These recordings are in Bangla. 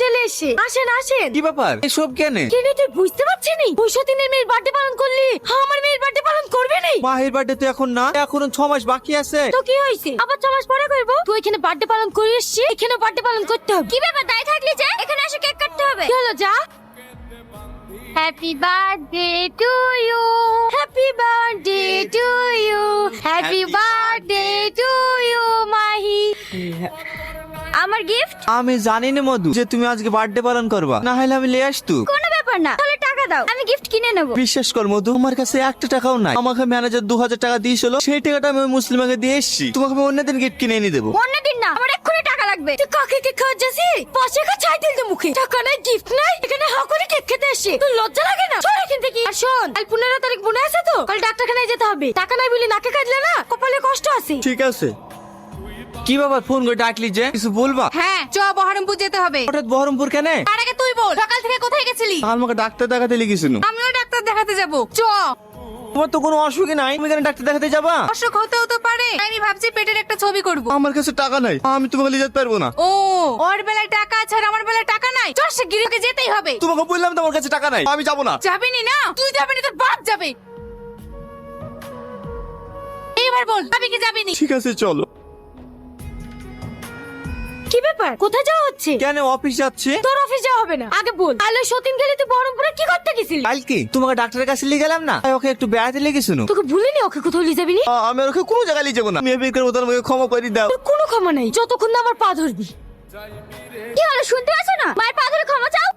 চলে এসে আসেন আসেন। কি ব্যাপার এসব কেন? কেন তুই বুঝতে পারছিস নি? 65 দিনের মেয়ের বার্থডে পালন করলি, আমার মেয়ের বার্থডে পালন করবে নি? মাহির বার্থডে তো এখন না, এখনো 6 মাস বাকি আছে। তো কি হয়েছে? আবার 6 মাস পরে করব? তুই এখানে বার্থডে পালন করে এসেছিস, এখানে বার্থডে পালন করতে হবে। কি ব্যাপার, দায় থাকলি যে এখানে এসে কেক কাটতে হবে? চলো যা। Happy birthday to you, happy birthday to you, happy birthday to you Mahi. আমার গিফট? আমি জানি না মধু যে তুমি আজকে বার্থডে পালন করবা, না হলে আমি লিয়ে আসতু। কোনো ব্যাপার না, তাহলে টাকা দাও, আমি গিফট কিনে নেব। বিশ্বাস কর মধু, আমার কাছে একটা টাকাও নাই। আমাকে ম্যানেজার 2000 টাকা দিয়েছিল, সেই টাকাটা আমি ওই মুসলিমাকে দিয়ে এসেছি। তোমাকে আমি অন্যদিন গিফট কিনে এনে দেবো। অন্যদিন না, আমার এক্ষুনি টাকা লাগবে। তুই কাকে কেক খাওয়া যাচ্ছিস? পাশে কা ছাই দিল মুখে, টাকা নাই গিফট নাই, এখানে হা করে কেক খেতে আসে। তোর লজ্জা লাগে না? চল এখান থেকে। আর শোন, কাল 15 তারিখ মনে আছে তো? কাল ডাক্তারখানায় যেতে হবে। টাকা নাই বলে নাকে কাটলে না, কপালে কষ্ট আছে। ঠিক আছে। কি বাবা ফোন করে ডাকলি যে, কিছু বলবা? হ্যাঁ চ, বহরমপুর যেতে হবে। হঠাৎ বহরমপুর কেন? তার আগে তুই বল, সকাল থেকে কোথায় গেছিলি? আমাকে ডাক্তার দেখাতে লিখেছিল। আমিও ডাক্তার দেখাতে যাব। চ। তোমার তো কোনো অসুখই নাই, তুমি কেন ডাক্তার দেখাতে যাবা? অসুখ হতেও তো পারে, আমি ভাবছি পেটের একটা ছবি করব। আমার কাছে টাকা নাই, আমি তোমাকে নিয়ে যেতে পারবো না। ও, ওর বেলায় টাকা আছে আর আমার বেলায় টাকা নাই। চল, সে গিরিকে যেতেই হবে। তোমাকে বললাম তো আমার কাছে টাকা নাই, আমি যাবো না। যাবি নি না? তুই যাবি না, তোর বাপ যাবে। এইবার বল, যাবি কি যাবি নি? ঠিক আছে চলো। কি ব্যাপার, কোথায় যাওয়া হচ্ছে? কেন অফিস যাচ্ছে? তোর অফিস যাওয়া হবে না, আগে বল। কাল ওই সতীন গেলে তুই বহরমপুরে কি করতে গেছিলি? কালকে তোমাকে ডাক্তারের কাছে নিয়ে গেলাম না, তাই ওকে একটু বেড়াতে লেগেছিল। তোকে ভুলিনি ওকে কোথাও নিয়ে যাবি নি? আমি আর ওকে কোনো জায়গায় নিয়ে যাবো না। আমি এবার করবো, আমাকে ক্ষমা করে দাও। তোর কোনো ক্ষমা নাই যতক্ষণ না আমার পা ধরবি। কি হলো, শুনতে পাচ্ছ না? মায়ের পা ধরে ক্ষমা চাও।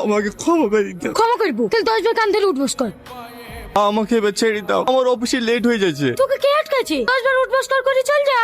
আমাকে ক্ষমা করে দাও। ক্ষমা করবো, তাহলে 10 বার কান ধরে উঠবস কর। আমাকে এবার ছেড়ে দাও, আমার অফিসে লেট হয়ে যাচ্ছে। তোকে কে আটকাছে? 10 বার উঠবস কর করে চল যা।